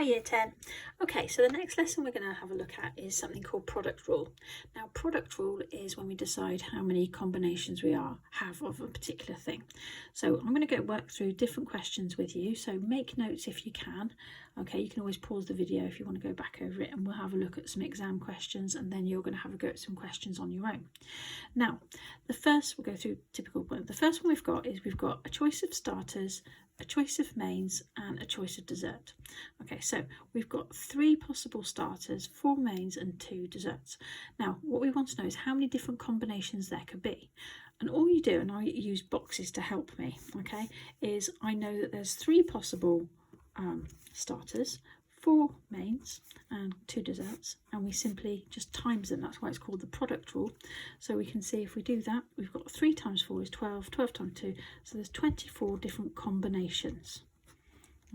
Hi Year 10. Okay, so the next lesson we're going to have a look at is something called product rule. Now, product rule is when we decide how many combinations we have of a particular thing. So I'm going to go work through different questions with you, so make notes if you can. Okay, you can always pause the video if you want to go back over it, and we'll have a look at some exam questions, and then you're going to have a go at some questions on your own. Now, we'll go through typical one. The first one we've got a choice of starters, a choice of mains, and a choice of dessert. Okay, so we've got 3 possible starters, 4 mains and 2 desserts. Now, what we want to know is how many different combinations there could be. And all you do, and I use boxes to help me, okay, is I know that there's 3 possible starters, 4 mains and 2 desserts, and we simply just times them. That's why it's called the product rule. So we can see if we do that, we've got 3 times 4 is 12, 12 times 2, so there's 24 different combinations.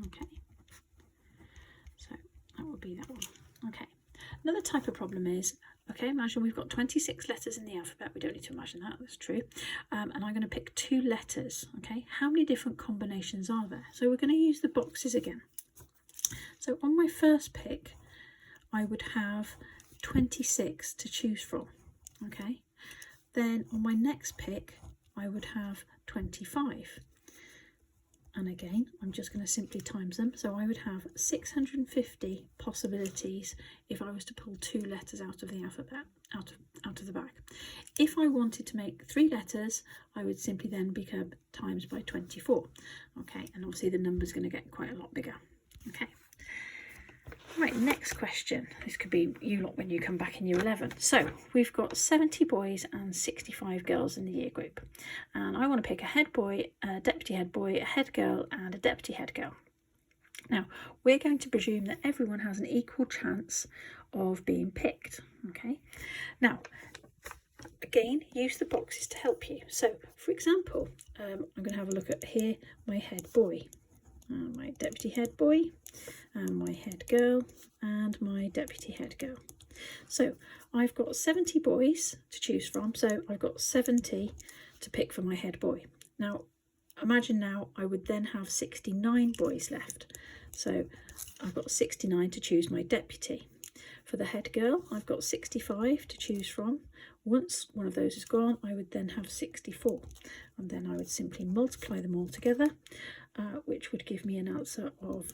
Okay, so that would be that one. Okay, another type of problem is, okay, imagine we've got 26 letters in the alphabet. We don't need to imagine that, that's true. And I'm going to pick 2 letters. Okay, how many different combinations are there? So we're going to use the boxes again. So on my first pick, I would have 26 to choose from. Okay, then on my next pick, I would have 25. And again, I'm just going to simply times them. So I would have 650 possibilities if I was to pull 2 letters out of the alphabet, out of the bag. If I wanted to make 3 letters, I would simply then become times by 24. Okay, and obviously the number's going to get quite a lot bigger. Okay. Right, next question. This could be you lot when you come back in year 11. So we've got 70 boys and 65 girls in the year group. And I want to pick a head boy, a deputy head boy, a head girl and a deputy head girl. Now, we're going to presume that everyone has an equal chance of being picked. Okay. Now, again, use the boxes to help you. So, for example, I'm going to have a look at here, my head boy, my deputy head boy, and my head girl, and my deputy head girl. So I've got 70 boys to choose from, so I've got 70 to pick for my head boy. Now imagine now I would then have 69 boys left, so I've got 69 to choose my deputy. For the head girl, I've got 65 to choose from. Once one of those is gone, I would then have 64, and then I would simply multiply them all together, which would give me an answer of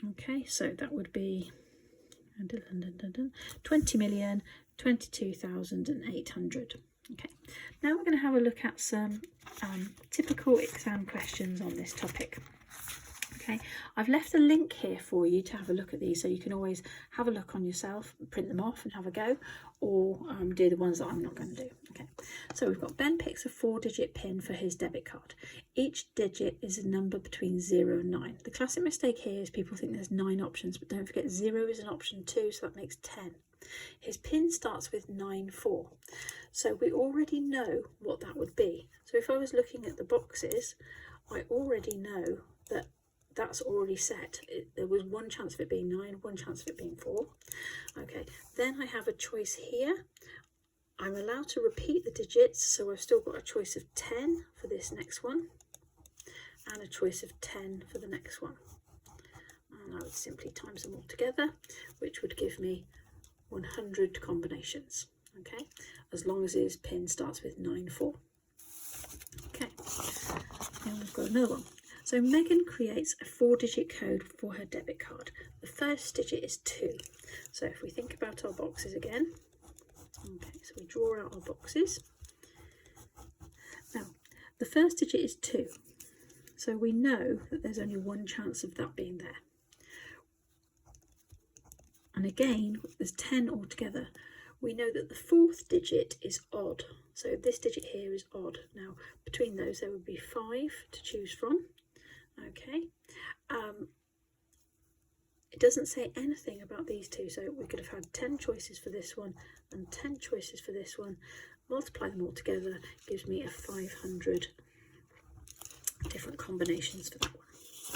20,022,800. Okay, now we're going to have a look at some typical exam questions on this topic. Okay, I've left a link here for you to have a look at these, so you can always have a look on yourself, print them off and have a go, or do the ones that I'm not going to do. Okay, so we've got Ben picks a 4-digit PIN for his debit card. Each digit is a number between 0 and 9. The classic mistake here is people think there's 9 options, but don't forget 0 is an option too, so that makes 10. His PIN starts with 94, so we already know what that would be. So if I was looking at the boxes, I already know that that's already set. There was one chance of it being 9, one chance of it being 4. Okay, then I have a choice here. I'm allowed to repeat the digits, so I've still got a choice of 10 for this next one, and a choice of 10 for the next one. And I would simply times them all together, which would give me 100 combinations. Okay, as long as his PIN starts with 94. Okay, and we've got another one. So Megan creates a 4-digit code for her debit card. The first digit is 2. So if we think about our boxes again, okay, so we draw out our boxes. Now, the first digit is 2. So we know that there's only one chance of that being there. And again, there's 10 altogether. We know that the 4th digit is odd. So this digit here is odd. Now, between those, there would be 5 to choose from. Okay, it doesn't say anything about these two, so we could have had 10 choices for this one and 10 choices for this one. Multiply them all together gives me a 500 different combinations for that one.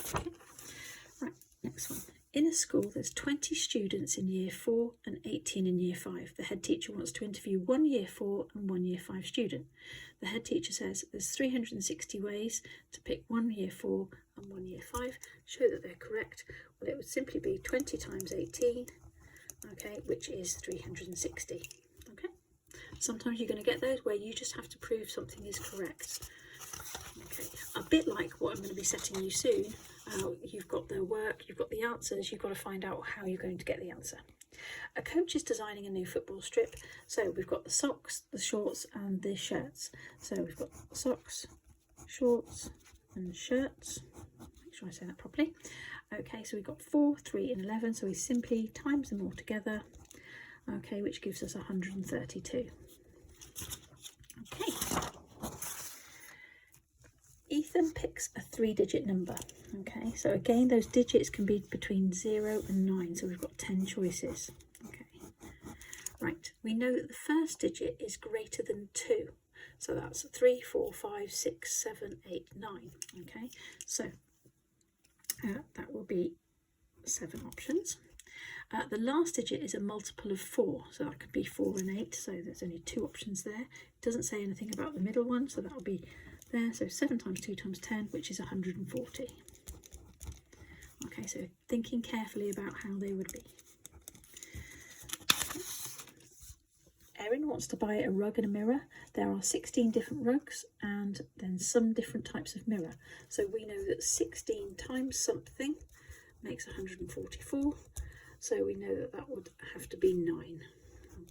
Okay, right, next one. In a school, there's 20 students in Year 4 and 18 in Year 5. The head teacher wants to interview one Year 4 and one Year 5 student. The head teacher says there's 360 ways to pick one Year 4 and one Year 5. Show that they're correct. Well, it would simply be 20 times 18, okay, which is 360. Okay. Sometimes you're going to get those where you just have to prove something is correct. Okay, a bit like what I'm going to be setting you soon. You've got the work, you've got the answers, you've got to find out how you're going to get the answer. A coach is designing a new football strip. So we've got the socks, the shorts and the shirts. So we've got socks, shorts and shirts. Make sure I say that properly. Okay, so we've got 4, 3 and 11. So we simply times them all together. Okay, which gives us 132. Okay. Ethan picks a 3-digit number. Okay, so again, those digits can be between 0 and 9. So we've got 10 choices. Okay, right. We know that the first digit is greater than 2. So that's 3, 4, 5, 6, 7, 8, 9. Okay, so that will be 7 options. The last digit is a multiple of 4, so that could be 4 and 8, so there's only 2 options there. It doesn't say anything about the middle one, so that will be there. So 7 times 2 times 10, which is 140. Okay, so thinking carefully about how they would be. Erin wants to buy a rug and a mirror. There are 16 different rugs and then some different types of mirror. So we know that 16 times something makes 144. So we know that that would have to be 9.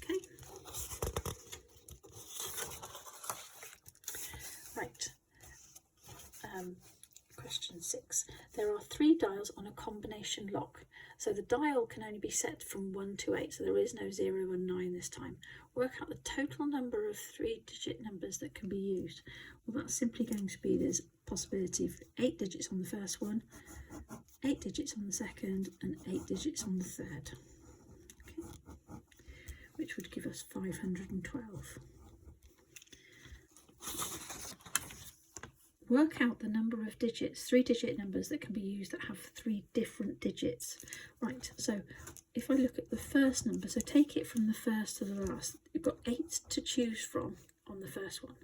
Okay. Right. Question 6. There are 3 dials on a combination lock. So the dial can only be set from 1 to 8. So there is no 0 and 9 this time. Work out the total number of 3-digit numbers that can be used. Well, that's simply going to be, there's a possibility of 8 digits on the first one, 8 digits on the second, and 8 digits on the third. Okay. Which would give us 512. Work out the number of digits, 3-digit numbers that can be used that have 3 different digits. Right, so if I look at the first number, so take it from the first to the last, you've got 8 to choose from on the first one.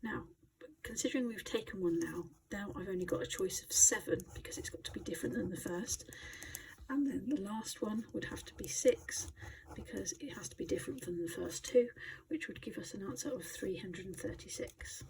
Now, considering we've taken one now I've only got a choice of 7 because it's got to be different than the first. And then the last one would have to be 6 because it has to be different from the first 2, which would give us an answer of 336.